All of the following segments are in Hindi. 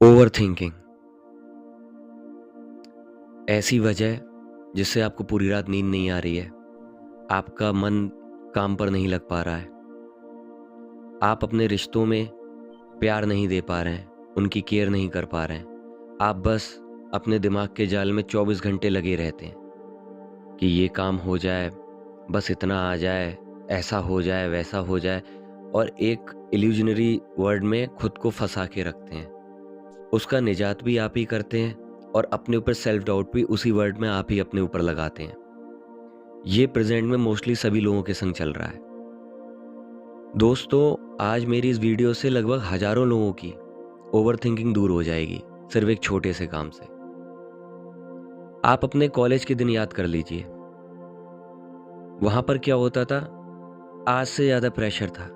ओवर थिंकिंग ऐसी वजह जिससे आपको पूरी रात नींद नहीं आ रही है, आपका मन काम पर नहीं लग पा रहा है, आप अपने रिश्तों में प्यार नहीं दे पा रहे हैं, उनकी केयर नहीं कर पा रहे हैं। आप बस अपने दिमाग के जाल में 24 घंटे लगे रहते हैं कि ये काम हो जाए, बस इतना आ जाए, ऐसा हो जाए, वैसा हो जाए, और एक इल्यूजनरी वर्ल्ड में खुद को फंसा के रखते हैं। उसका निजात भी आप ही करते हैं और अपने ऊपर सेल्फ डाउट भी उसी वर्ड में आप ही अपने ऊपर लगाते हैं। ये प्रेजेंट में मोस्टली सभी लोगों के संग चल रहा है। दोस्तों, आज मेरी इस वीडियो से लगभग हजारों लोगों की ओवर थिंकिंग दूर हो जाएगी, सिर्फ एक छोटे से काम से। आप अपने कॉलेज के दिन याद कर लीजिए। वहां पर क्या होता था, आज से ज्यादा प्रेशर था।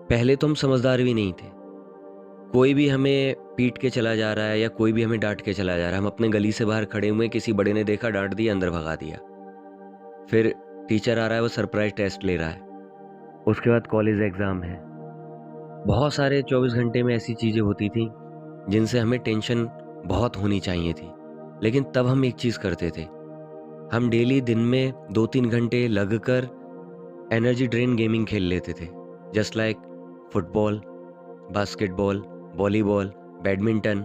पहले तो हम समझदार भी नहीं थे। कोई भी हमें पीट के चला जा रहा है या कोई भी हमें डांट के चला जा रहा है, हम अपने गली से बाहर खड़े हुए, किसी बड़े ने देखा, डांट दिया, अंदर भगा दिया। फिर टीचर आ रहा है, वो सरप्राइज टेस्ट ले रहा है। उसके बाद कॉलेज एग्जाम है। बहुत सारे 24 घंटे में ऐसी चीजें होती थी जिनसे हमें टेंशन बहुत होनी चाहिए थी। लेकिन तब हम एक चीज करते थे, हम डेली दिन में 2-3 घंटे लगकर एनर्जी ड्रेन गेमिंग खेल लेते थे। Just like football, basketball, volleyball, badminton.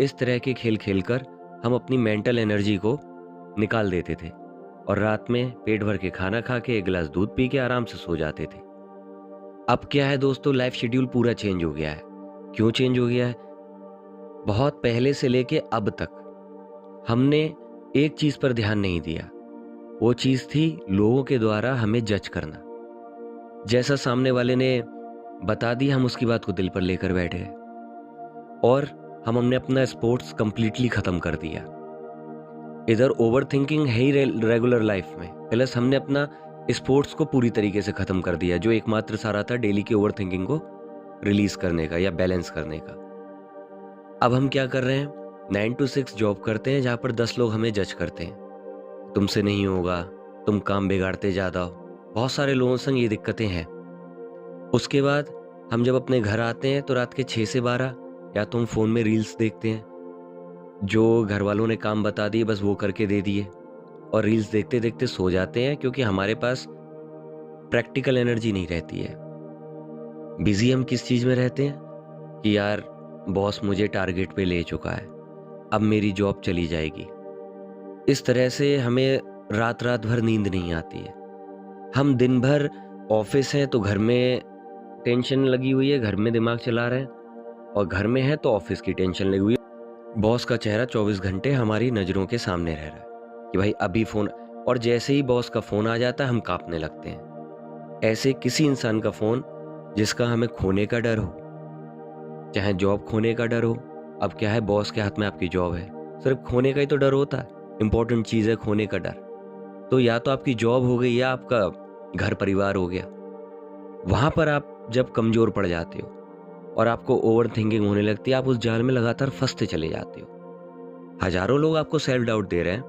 इस तरह के खेल खेलकर हम अपनी मेंटल एनर्जी को निकाल देते थे और रात में पेट भर के खाना खा के एक गिलास दूध पी के आराम से सो जाते थे। अब क्या है दोस्तों, लाइफ शेड्यूल पूरा चेंज हो गया है। क्यों चेंज हो गया है? बहुत पहले से लेके अब तक हमने एक चीज पर ध्यान नहीं दिया। वो चीज थी लोगों के द्वारा हमें जज करना। जैसा सामने वाले ने बता दिया, हम उसकी बात को दिल पर लेकर बैठे और हमने अपना स्पोर्ट्स कंप्लीटली खत्म कर दिया। इधर ओवर थिंकिंग है ही रेगुलर लाइफ में, प्लस हमने अपना स्पोर्ट्स को पूरी तरीके से खत्म कर दिया, जो एकमात्र सहारा था डेली की ओवर थिंकिंग को रिलीज करने का या बैलेंस करने का। अब हम क्या कर रहे हैं, 9 to 6 जॉब करते हैं जहाँ पर 10 लोग हमें जज करते हैं। तुमसे नहीं होगा, तुम काम बिगाड़ते ज़्यादा हो। बहुत सारे लोगों संग ये दिक्कतें हैं। उसके बाद हम जब अपने घर आते हैं तो रात के 6 से 12 या तो हम फ़ोन में रील्स देखते हैं, जो घर वालों ने काम बता दिए बस वो करके दे दिए, और रील्स देखते देखते सो जाते हैं क्योंकि हमारे पास प्रैक्टिकल एनर्जी नहीं रहती है। बिजी हम किस चीज़ में रहते हैं कि यार बॉस मुझे टारगेट पे ले चुका है, अब मेरी जॉब चली जाएगी। इस तरह से हमें रात रात भर नींद नहीं आती है। हम दिन भर ऑफिस हैं तो घर में टेंशन लगी हुई है, घर में दिमाग चला रहे हैं, और घर में है तो ऑफिस की टेंशन लगी हुई है। बॉस का चेहरा 24 घंटे हमारी नज़रों के सामने रह रहा है कि भाई अभी फ़ोन, और जैसे ही बॉस का फ़ोन आ जाता है हम कांपने लगते हैं। ऐसे किसी इंसान का फ़ोन जिसका हमें खोने का डर हो, चाहे जॉब खोने का डर हो। अब क्या है, बॉस के हाथ में आपकी जॉब है, सिर्फ खोने का ही तो डर होता है। इंपॉर्टेंट चीज़ है खोने का डर। तो या तो आपकी जॉब हो गई या आपका घर परिवार हो गया। वहां पर आप जब कमजोर पड़ जाते हो और आपको ओवर थिंकिंग होने लगती है, आप उस जाल में लगातार फंसते चले जाते हो। हजारों लोग आपको सेल्फ डाउट दे रहे हैं।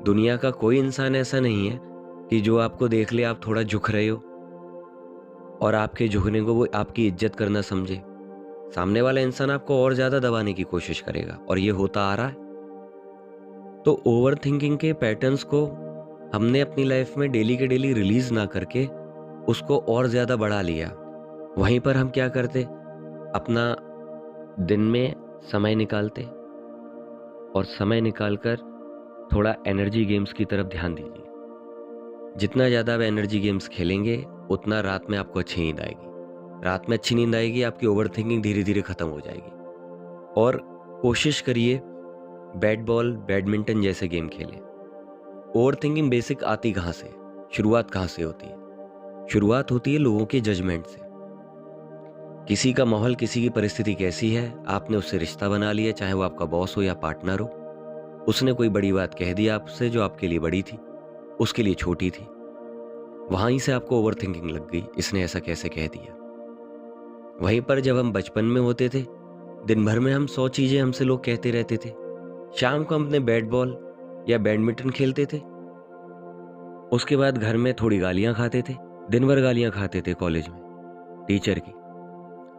दुनिया का कोई इंसान ऐसा नहीं है कि जो आपको देख ले आप थोड़ा झुक रहे हो और आपके झुकने को वो आपकी इज्जत करना समझे। सामने वाला इंसान आपको और ज्यादा दबाने की कोशिश करेगा, और ये होता आ रहा है। तो ओवर थिंकिंग के पैटर्न्स को हमने अपनी लाइफ में डेली के डेली रिलीज ना करके उसको और ज्यादा बढ़ा लिया। वहीं पर हम क्या करते, अपना दिन में समय निकालते और समय निकालकर थोड़ा एनर्जी गेम्स की तरफ ध्यान दीजिए। जितना ज़्यादा आप एनर्जी गेम्स खेलेंगे उतना रात में आपको अच्छी नींद आएगी। रात में अच्छी नींद आएगी, आपकी ओवर थिंकिंग धीरे धीरे ख़त्म हो जाएगी। और कोशिश करिए बैट बॉल, बैडमिंटन जैसे गेम खेलें। ओवर थिंकिंग बेसिक आती कहाँ से, शुरुआत कहाँ से होती है? शुरुआत होती है लोगों के जजमेंट से। किसी का माहौल, किसी की परिस्थिति कैसी है, आपने उससे रिश्ता बना लिया, चाहे वो आपका बॉस हो या पार्टनर हो। उसने कोई बड़ी बात कह दी आपसे जो आपके लिए बड़ी थी, उसके लिए छोटी थी। वहीं से आपको ओवर थिंकिंग लग गई, इसने ऐसा कैसे कह दिया। वहीं पर जब हम बचपन में होते थे, दिन भर में हम 100 चीजें हमसे लोग कहते रहते थे। शाम को हम अपने बैट बॉल या बैडमिंटन खेलते थे। उसके बाद घर में थोड़ी गालियां खाते थे, दिन भर गालियां खाते थे कॉलेज में टीचर की।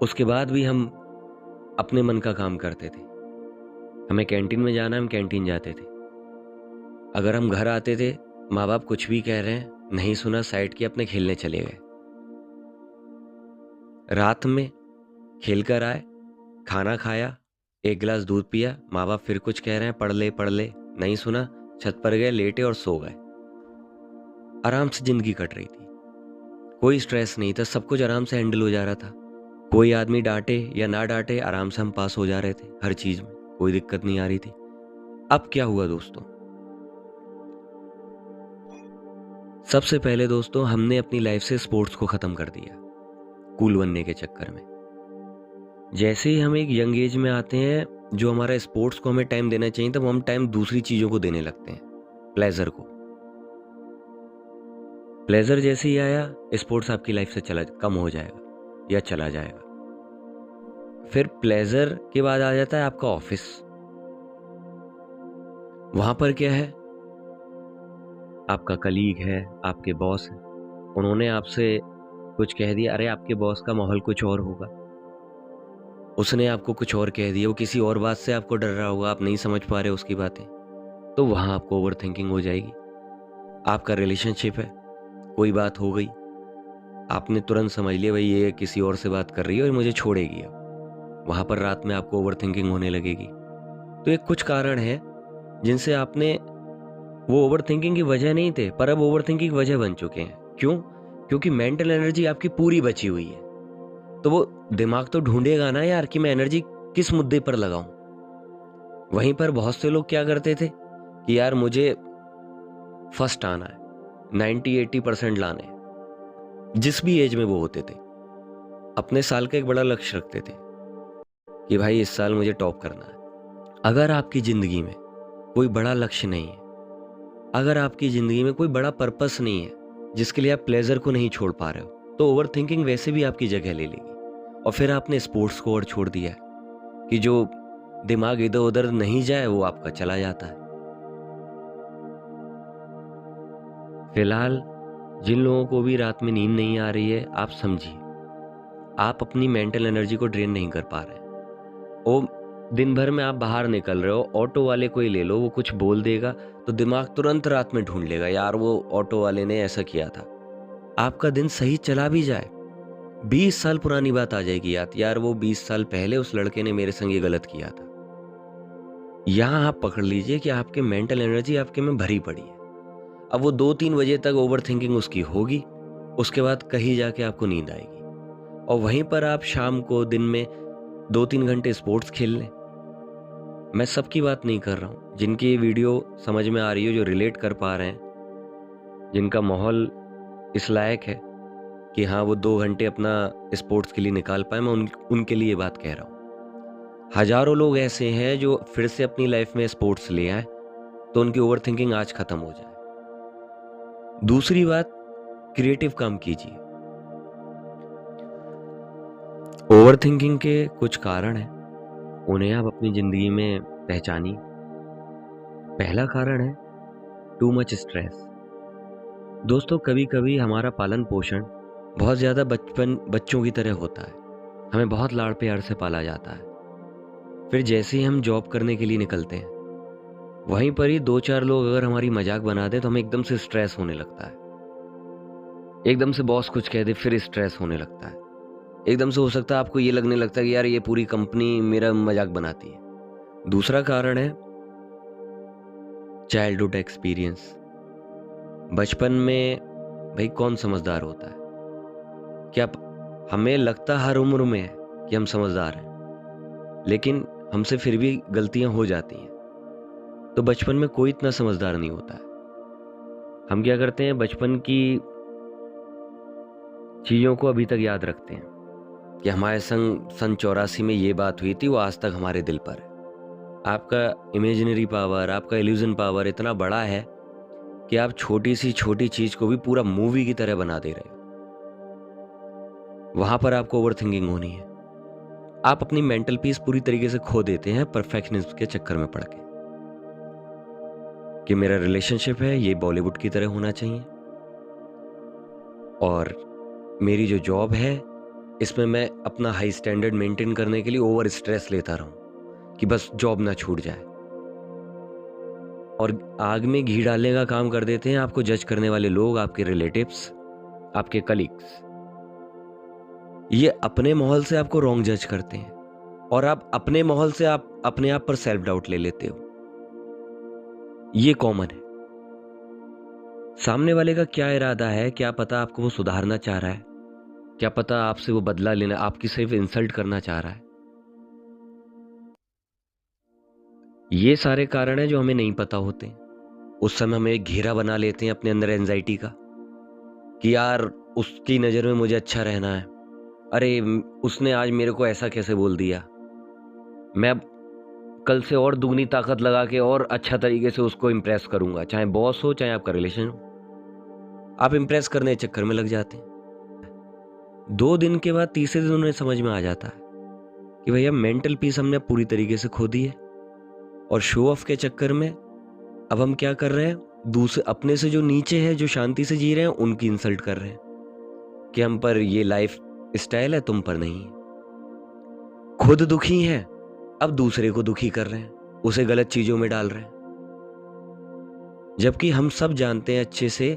उसके बाद भी हम अपने मन का काम करते थे। हमें कैंटीन में जाना है, हम कैंटीन जाते थे। अगर हम घर आते थे, माँ बाप कुछ भी कह रहे हैं, नहीं सुना, साइड किया, अपने खेलने चले गए। रात में खेल कर आए, खाना खाया, एक गिलास दूध पिया, माँ बाप फिर कुछ कह रहे हैं, पढ़ ले, नहीं सुना, छत पर गए, लेटे और सो गए। आराम से जिंदगी कट रही थी, कोई स्ट्रेस नहीं था, सब कुछ आराम से हैंडल हो जा रहा था। कोई आदमी डांटे या ना डांटे, आराम से हम पास हो जा रहे थे, हर चीज में कोई दिक्कत नहीं आ रही थी। अब क्या हुआ दोस्तों? सबसे पहले दोस्तों, हमने अपनी लाइफ से स्पोर्ट्स को खत्म कर दिया कूल बनने के चक्कर में। जैसे ही हम एक यंग एज में आते हैं, जो हमारा स्पोर्ट्स को हमें टाइम देना चाहिए था, वो हम टाइम दूसरी चीजों को देने लगते हैं, प्लेजर को। प्लेजर जैसे ही आया, स्पोर्ट्स आपकी लाइफ से कम हो जाएगा या चला जाएगा। फिर प्लेजर के बाद आ जाता है आपका ऑफिस। वहां पर क्या है? आपका कलीग है, आपके बॉस है, उन्होंने आपसे कुछ कह दिया, अरे आपके बॉस का माहौल कुछ और होगा, उसने आपको कुछ और कह दिया, वो किसी और बात से आपको डर रहा होगा, आप नहीं समझ पा रहे उसकी बातें, तो वहां आपको ओवर थिंकिंग हो जाएगी। आपका रिलेशनशिप है, कोई बात हो गई, आपने तुरंत समझ लिया भाई ये किसी और से बात कर रही है और मुझे छोड़ेगी अब, वहां पर रात में आपको ओवर थिंकिंग होने लगेगी। तो ये कुछ कारण है जिनसे आपने, वो ओवर थिंकिंग की वजह नहीं थे, पर अब ओवर थिंकिंग की वजह बन चुके हैं। क्यों? क्योंकि मेंटल एनर्जी आपकी पूरी बची हुई है, तो वो दिमाग तो ढूंढेगा ना यार कि मैं एनर्जी किस मुद्दे पर लगाऊं। वहीं पर बहुत से लोग क्या करते थे कि यार मुझे फर्स्ट आना है, 90-80% लाने हैं। जिस भी एज में वो होते थे, अपने साल का एक बड़ा लक्ष्य रखते थे कि भाई इस साल मुझे टॉप करना है। अगर आपकी जिंदगी में कोई बड़ा लक्ष्य नहीं है, अगर आपकी जिंदगी में कोई बड़ा पर्पस नहीं है जिसके लिए आप प्लेजर को नहीं छोड़ पा रहे हो, तो ओवर थिंकिंग वैसे भी आपकी जगह ले लेगी। और फिर आपने स्पोर्ट्स को और छोड़ दिया है कि जो दिमाग इधर उधर नहीं जाए वो आपका चला जाता है। फिलहाल जिन लोगों को भी रात में नींद नहीं आ रही है, आप समझिए आप अपनी मेंटल एनर्जी को ड्रेन नहीं कर पा रहे हैं। वो दिन भर में आप बाहर निकल रहे हो, ऑटो वाले को ही ले लो, वो कुछ बोल देगा तो दिमाग तुरंत रात में ढूंढ लेगा, यार वो ऑटो वाले ने ऐसा किया था। आपका दिन सही चला भी जाए, 20 साल पुरानी बात आ जाएगी यार वो 20 साल पहले उस लड़के ने मेरे संग ये गलत किया था। यहां आप पकड़ लीजिए कि आपके मेंटल एनर्जी आपके में भरी पड़ी है। अब वो 2-3 बजे तक ओवर थिंकिंग उसकी होगी, उसके बाद कहीं जाके आपको नींद आएगी, और वहीं पर आप शाम को दिन में 2-3 घंटे स्पोर्ट्स खेल लें। मैं सबकी बात नहीं कर रहा हूँ, जिनकी ये वीडियो समझ में आ रही हो, जो रिलेट कर पा रहे हैं, जिनका माहौल इस लायक है कि हाँ वो 2 घंटे अपना स्पोर्ट्स के लिए निकाल पाए, मैं उनके लिए ये बात कह रहा हूँ। हजारों लोग ऐसे हैं जो फिर से अपनी लाइफ में स्पोर्ट्स ले आए तो उनकी ओवर थिंकिंग आज खत्म हो जाए। दूसरी बात, क्रिएटिव काम कीजिए। ओवर थिंकिंग के कुछ कारण हैं, उन्हें आप अपनी जिंदगी में पहचानिए। पहला कारण है टू मच स्ट्रेस। दोस्तों, कभी कभी हमारा पालन पोषण बहुत ज़्यादा बच्चों की तरह होता है, हमें बहुत लाड़ प्यार से पाला जाता है। फिर जैसे ही हम जॉब करने के लिए निकलते हैं, वहीं पर ही 2-4 लोग अगर हमारी मजाक बना दे तो हमें एकदम से स्ट्रेस होने लगता है। एकदम से बॉस कुछ कह दे, फिर स्ट्रेस होने लगता है। एकदम से हो सकता है आपको ये लगने लगता है कि यार ये पूरी कंपनी मेरा मजाक बनाती है। दूसरा कारण है चाइल्डहुड एक्सपीरियंस। बचपन में भाई कौन समझदार होता है? क्या हमें लगता हर उम्र में है कि हम समझदार हैं, लेकिन हमसे फिर भी गलतियां हो जाती हैं। तो बचपन में कोई इतना समझदार नहीं होता है। हम क्या करते हैं, बचपन की चीज़ों को अभी तक याद रखते हैं कि हमारे संग सन 84 में ये बात हुई थी, वो आज तक हमारे दिल पर है। आपका इमेजिनरी पावर, आपका इल्यूजन पावर इतना बड़ा है कि आप छोटी सी छोटी चीज को भी पूरा मूवी की तरह बना दे रहे हो। वहां पर आपको ओवर थिंकिंग होनी है। आप अपनी मेंटल पीस पूरी तरीके से खो देते हैं परफेक्शनिज्म के चक्कर में पड़ के, कि मेरा रिलेशनशिप है ये बॉलीवुड की तरह होना चाहिए, और मेरी जो जॉब है इसमें मैं अपना हाई स्टैंडर्ड मेंटेन करने के लिए ओवर स्ट्रेस लेता रहूं कि बस जॉब ना छूट जाए, और आग में घी डालने का काम कर देते हैं आपको जज करने वाले लोग, आपके रिलेटिव्स, आपके कलीग्स। ये अपने माहौल से आपको रॉन्ग जज करते हैं और आप अपने माहौल से आप अपने आप पर सेल्फ डाउट ले लेते हो। ये कॉमन है। सामने वाले का क्या इरादा है, क्या पता आपको वो सुधारना चाह रहा है, क्या पता आपसे वो बदला लेना, आपकी सिर्फ इंसल्ट करना चाह रहा है। ये सारे कारण हैं जो हमें नहीं पता होते। उस समय हम एक घेरा बना लेते हैं अपने अंदर एंजाइटी का कि यार उसकी नज़र में मुझे अच्छा रहना है, अरे उसने आज मेरे को ऐसा कैसे बोल दिया, मैं अब कल से और दुगनी ताकत लगा के और अच्छा तरीके से उसको इम्प्रेस करूंगा, चाहे बॉस हो चाहे आपका रिलेशन हो। आप इम्प्रेस करने के चक्कर में लग जाते हैं। 2 दिन के बाद तीसरे दिन उन्हें समझ में आ जाता है कि भैया मेंटल पीस हमने पूरी तरीके से खो दी है, और शो ऑफ के चक्कर में अब हम क्या कर रहे हैं, दूसरे अपने से जो नीचे है, जो शांति से जी रहे हैं, उनकी इंसल्ट कर रहे हैं कि हम पर ये लाइफ स्टाइल है, तुम पर नहीं है। खुद दुखी हैं, अब दूसरे को दुखी कर रहे हैं, उसे गलत चीजों में डाल रहे हैं। जबकि हम सब जानते हैं अच्छे से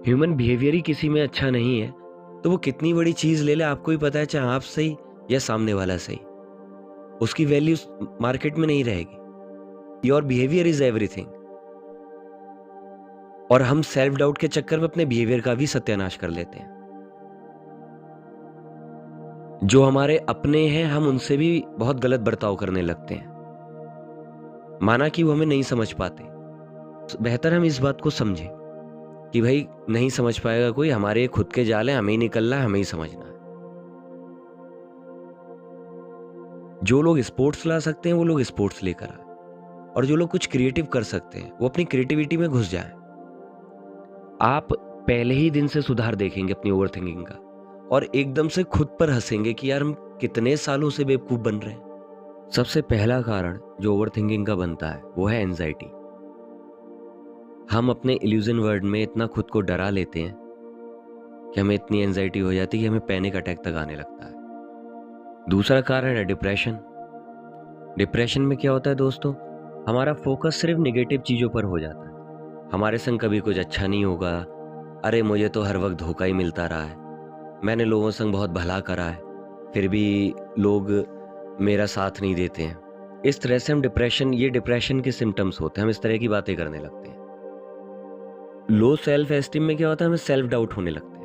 ह्यूमन बिहेवियर ही किसी में अच्छा नहीं है, तो वो कितनी बड़ी चीज ले ले, आपको ही पता है, चाहे आप सही या सामने वाला सही, उसकी वैल्यू मार्केट में नहीं रहेगी। Your behaviour is everything. और हम सेल्फ डाउट के चक्कर में अपने बिहेवियर का भी सत्यानाश कर लेते हैं। जो हमारे अपने हैं, हम उनसे भी बहुत गलत बर्ताव करने लगते हैं, माना कि वो हमें नहीं समझ पाते। बेहतर हम इस बात को समझें कि भाई नहीं समझ पाएगा कोई, हमारे खुद के जाल हैं, हमें ही निकलना है, हमें ही समझना है। जो लोग स्पोर्ट्स ला सकते हैं वो लोग स्पोर्ट्स लेकर आए, और जो लोग कुछ क्रिएटिव कर सकते हैं वो अपनी क्रिएटिविटी में घुस जाएं। आप पहले ही दिन से सुधार देखेंगे अपनी ओवर थिंकिंग का, और एकदम से खुद पर हंसेंगे कि यार हम कितने सालों से बेवकूफ बन रहे हैं। सबसे पहला कारण जो ओवर थिंकिंग का बनता है वो है एंजाइटी। हम अपने इल्यूजन वर्ल्ड में इतना खुद को डरा लेते हैं कि हमें इतनी एंजाइटी हो जाती है कि हमें पैनिक अटैक तक आने लगता है। दूसरा कारण है डिप्रेशन। डिप्रेशन में क्या होता है दोस्तों, हमारा फोकस सिर्फ नेगेटिव चीज़ों पर हो जाता है। हमारे संग कभी कुछ अच्छा नहीं होगा, अरे मुझे तो हर वक्त धोखा ही मिलता रहा है, मैंने लोगों संग बहुत भला करा है, फिर भी लोग मेरा साथ नहीं देते हैं। इस तरह से हम ये डिप्रेशन के सिम्टम्स होते हैं, हम इस तरह की बातें करने लगते हैं। लो सेल्फ एस्टीम में क्या होता है, हमें सेल्फ डाउट होने लगते हैं,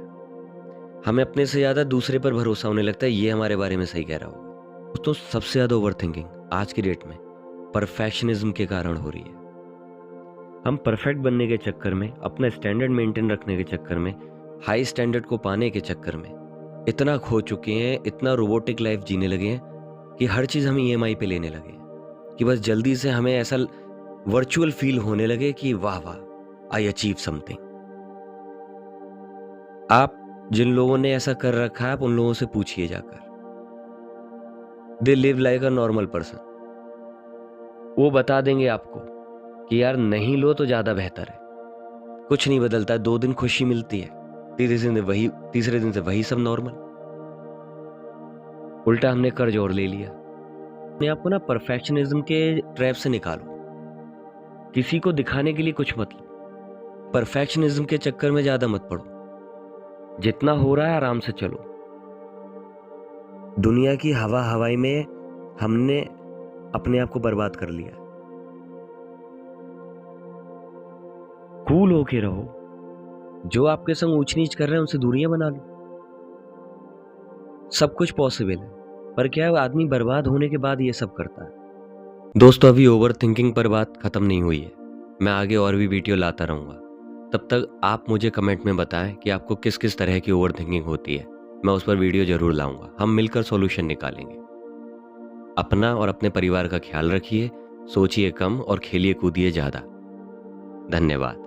हमें अपने से ज़्यादा दूसरे पर भरोसा होने लगता है, ये हमारे बारे में सही कह रहा होगा। दोस्तों सबसे ज़्यादा ओवर थिंकिंग आज की डेट में परफेक्शनिज्म के कारण हो रही है। हम परफेक्ट बनने के चक्कर में, अपना स्टैंडर्ड मेंटेन रखने के चक्कर में, हाई स्टैंडर्ड को पाने के चक्कर में इतना खो चुके हैं, इतना रोबोटिक लाइफ जीने लगे हैं कि हर चीज़ हम EMI पे लेने लगे हैं कि बस जल्दी से हमें ऐसा वर्चुअल फील होने लगे कि वाह वाह आई अचीव समथिंग। आप जिन लोगों ने ऐसा कर रखा है, आप उन लोगों से पूछिए जाकर, they live like a normal person. वो बता देंगे आपको कि यार नहीं लो तो ज़्यादा बेहतर है, कुछ नहीं बदलता है, 2 दिन खुशी मिलती है, तीसरे दिन से वही सब नॉर्मल। उल्टा हमने कर्ज और ले लिया। अपने आपको ना परफेक्शनिज्म के ट्रैप से निकालो, किसी को दिखाने के लिए कुछ मत लो, परफेक्शनिज्म के चक्कर में ज़्यादा मत पड़ो, जितना हो रहा है आराम से चलो। दुनिया की हवा हवाई में हमने अपने आप को बर्बाद कर लिया। कूल होके रहो, जो आपके संग ऊंच नीच कर रहे हैं उनसे दूरियां बना लो। सब कुछ पॉसिबल है, पर क्या है, आदमी बर्बाद होने के बाद ये सब करता है। दोस्तों अभी ओवर थिंकिंग पर बात खत्म नहीं हुई है, मैं आगे और भी वीडियो लाता रहूंगा। तब तक आप मुझे कमेंट में बताएं कि आपको किस किस तरह की ओवर थिंकिंग होती है, मैं उस पर वीडियो जरूर लाऊंगा। हम मिलकर सॉल्यूशन निकालेंगे। अपना और अपने परिवार का ख्याल रखिए, सोचिए कम और खेलिए कूदिए ज़्यादा। धन्यवाद।